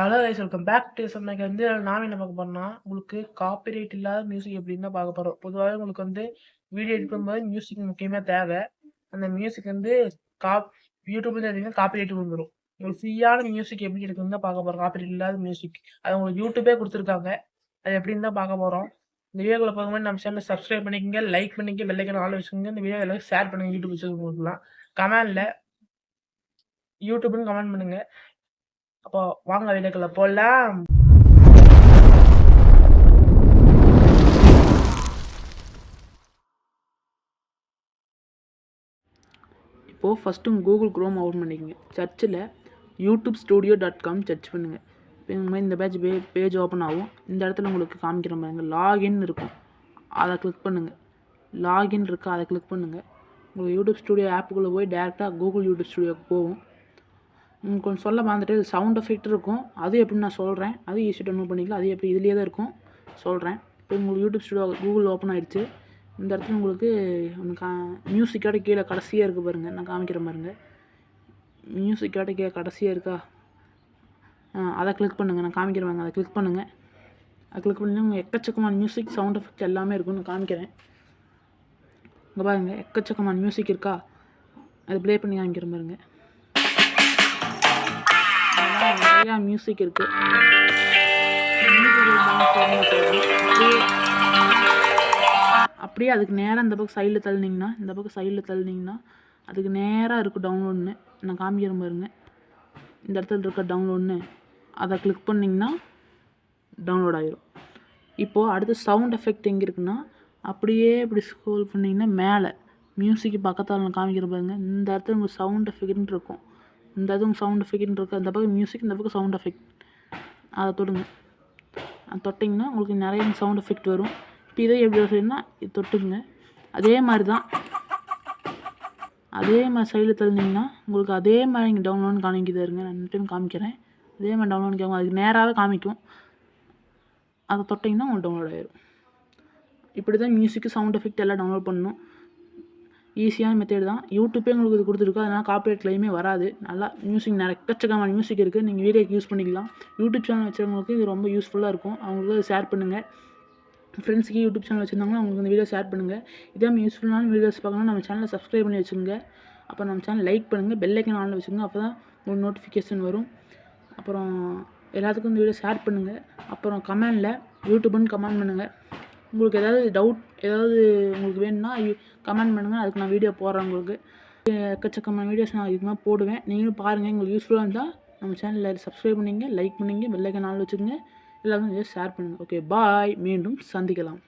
Hello guys, welcome back to சம்மைக்கு. நாம என்ன பார்க்க போறோம்னா, உங்களுக்கு காப்பிரைட் இல்லாத மியூசிக் எப்படின்னு தான் பார்க்க போறோம். பொதுவாகவே உங்களுக்கு வீடியோ எடிட் பண்ணும்போது மியூசிக் முக்கியமாக தேவை. அந்த மியூசிக் காப் யூடியூப்ல எடுத்தீங்கன்னா காப்பிரைட் வந்துடும். உங்களுக்கு ஃப்ரீயான மியூசிக் எப்படி எடுக்கணும்னு தான் பார்க்க போறோம். காப்பிரைட் இல்லாத மியூசிக் அது உங்களுக்கு யூடியூபே கொடுத்துருக்காங்க. அது எப்படின்னு தான் பார்க்க போறோம். இந்த வீடியோக்குள்ள பார்க்கும்போது நம்ம சேனலை சப்ஸ்கிரைப் பண்ணிக்கங்க, லைக் பண்ணிக்க, பெல்லைக்கான ஆள் வச்சுக்கோங்க. இந்த வீடியோ எல்லாரும் ஷேர் பண்ணுங்க, யூடியூப் வச்சுக்கலாம். கமெண்ட்ல யூடியூப்னு கமெண்ட் பண்ணுங்க. அப்போ வாங்க வீடியோக்குள்ள போலாம். இப்போது ஃபஸ்ட்டு கூகுள் க்ரோம் ஓப்பன் பண்ணிக்கோங்க. சர்ச்சில் youtube.studio.com சர்ச் பண்ணுங்கள். இப்போ இந்த மாதிரி இந்த பேஜ் ஓப்பன் ஆகும். இந்த இடத்துல உங்களுக்கு காமிக்கிற மாதிரி லாகின் இருக்கும், அதை கிளிக் பண்ணுங்கள். லாகின் இருக்குது, அதை கிளிக் பண்ணுங்கள். உங்களுக்கு யூடியூப் ஸ்டூடியோ ஆப்புக்குள்ளே போய் டேரெக்டாக கூகுள் யூடியூப் ஸ்டூடியோக்கு போகும். உங்களுக்கு கொஞ்சம் சொல்ல மறந்துட்டு சவுண்ட் எஃபெக்ட் இருக்கும், அது எப்படி நான் சொல்கிறேன். அது ஈஸி டவுன்லோட் பண்ணிக்கலாம். அது எப்படி இதுலேயே தான் இருக்கும் சொல்கிறேன். இப்போ உங்களுக்கு யூடியூப் ஸ்டூடியோ கூகுள் ஓப்பன் ஆகிடுச்சு. இந்த இடத்துல உங்களுக்கு மியூசிக்கோட கீழே கடைசியாக இருக்குது பாருங்கள், நான் காமிக்கிற பாருங்கள். மியூசிக்கோட கீழே கடைசியாக இருக்கா, அதை கிளிக் பண்ணுங்கள். நான் காமிக்கிற பாருங்க, அதை கிளிக் பண்ணுங்கள். அதை கிளிக் பண்ணி உங்கள் எக்கச்சக்கமான மியூசிக் சவுண்ட் எஃபெக்ட் எல்லாமே இருக்குன்னு நான் காமிக்கிறேன். இங்கே பாருங்கள், எக்கச்சக்கமான மியூசிக் இருக்கா, அதை ப்ளே பண்ணி காமிக்கிற பாருங்க. நிறையா மியூசிக் இருக்குது. அப்படியே அதுக்கு நேராக இந்த பக்கம் சைடில் தள்ளினீங்கன்னா அதுக்கு நேராக இருக்குது டவுன்லோட்னு. நான் காமிக்கிற பாருங்க, இந்த இடத்துல இருக்க டவுன்லோட்னு அதை கிளிக் பண்ணிங்கன்னா டவுன்லோட் ஆகிரும். இப்போது அடுத்து சவுண்ட் எஃபெக்ட் எங்கே இருக்குன்னா, அப்படியே இப்படி ஸ்க்ரோல் பண்ணிங்கன்னா மேலே மியூசிக்கு பக்கத்தால் நான் காமிக்கிற பாருங்க. இந்த இடத்துல உங்களுக்கு சவுண்ட் எஃபெக்ட்னு இருக்கும். இந்த இடத்துல சவுண்ட் எஃபெக்ட்னு இருக்குது. அந்த பக்கம் மியூசிக், இந்த பக்கம் சவுண்ட் எஃபெக்ட். அதை தொடுங்க. அது தொட்டிங்கன்னா உங்களுக்கு நிறைய சவுண்ட் எஃபெக்ட் வரும். இப்போ இதே எப்படி வருதுன்னா இது தொட்டுங்க. அதே மாதிரி தான், அதே மாதிரி சைடில் தள்ளினீங்கன்னா உங்களுக்கு அதே மாதிரி இங்கே டவுன்லோட்னு காமிக்குது இருங்க. நான் டைம் காமிக்கிறேன். அதே மாதிரி டவுன்லோட் கேட்கும், அதுக்கு நேராகவே காமிக்கும். அதை தொட்டிங்கன்னா உங்களுக்கு டவுன்லோட் ஆகிடும். இப்படி தான் மியூசிக்கு சவுண்ட் எஃபெக்ட் எல்லாம் டவுன்லோட் பண்ணணும். ஈஸியான மெத்தேட் தான். யூடியூப்பே உங்களுக்கு இது கொடுத்துருக்கு, அதனால் காப்பிரைட் கிளைமே வராது. நல்லா மியூசிக் நிறைய எக்கச்சக்கமான மியூசிக் இருக்குது, நீங்கள் வீடியோக்கு யூஸ் பண்ணிக்கலாம். யூடியூப் சேனல் வச்சுருவங்களுக்கு இது ரொம்ப யூஸ்ஃபுல்லாக இருக்கும். அவங்களுக்கு அதை ஷேர் பண்ணுங்கள். ஃப்ரெண்ட்ஸுக்கு யூடியூப் சேனல் வச்சுருந்தாங்கன்னா அவங்களுக்கு இந்த வீடியோ ஷேர் பண்ணுங்கள். இதே மாதிரி யூஸ்ஃபுல்லான வீடியோஸ் பார்க்கணும்னா நம்ம சேனலை சப்ஸ்கிரைப் பண்ணி வச்சுக்கோங்க. அப்புறம் நம்ம சேனல் லைக் பண்ணுங்கள், பெல் ஐக்கான் ஆனில் வச்சுக்கோங்க. அப்போ தான் உங்களுக்கு நோட்டிஃபிகேஷன் வரும். அப்புறம் எல்லாத்துக்கும் இந்த வீடியோ ஷேர் பண்ணுங்கள். அப்புறம் கமெண்டில் யூடியூப்னு கமெண்ட் பண்ணுங்கள். உங்களுக்கு ஏதாவது டவுட் உங்களுக்கு வேணும்னா கமெண்ட் பண்ணுங்கள், அதுக்கு நான் வீடியோ போடுறேன். உங்களுக்கு எக்கச்சக்கமான வீடியோஸ் நான் இதுக்கு மேலே போடுவேன். நீங்களும் பாருங்கள். உங்களுக்கு யூஸ்ஃபுல்லாக இருந்தால் நம்ம சேனலில் சப்ஸ்கிரைப் பண்ணிங்க, லைக் பண்ணிங்க, பெல் ஐக்கான் ஆனில் வச்சுக்கோங்க. எல்லாருக்கும் ஷேர் பண்ணுங்கள். ஓகே, பாய். மீண்டும் சந்திக்கலாம்.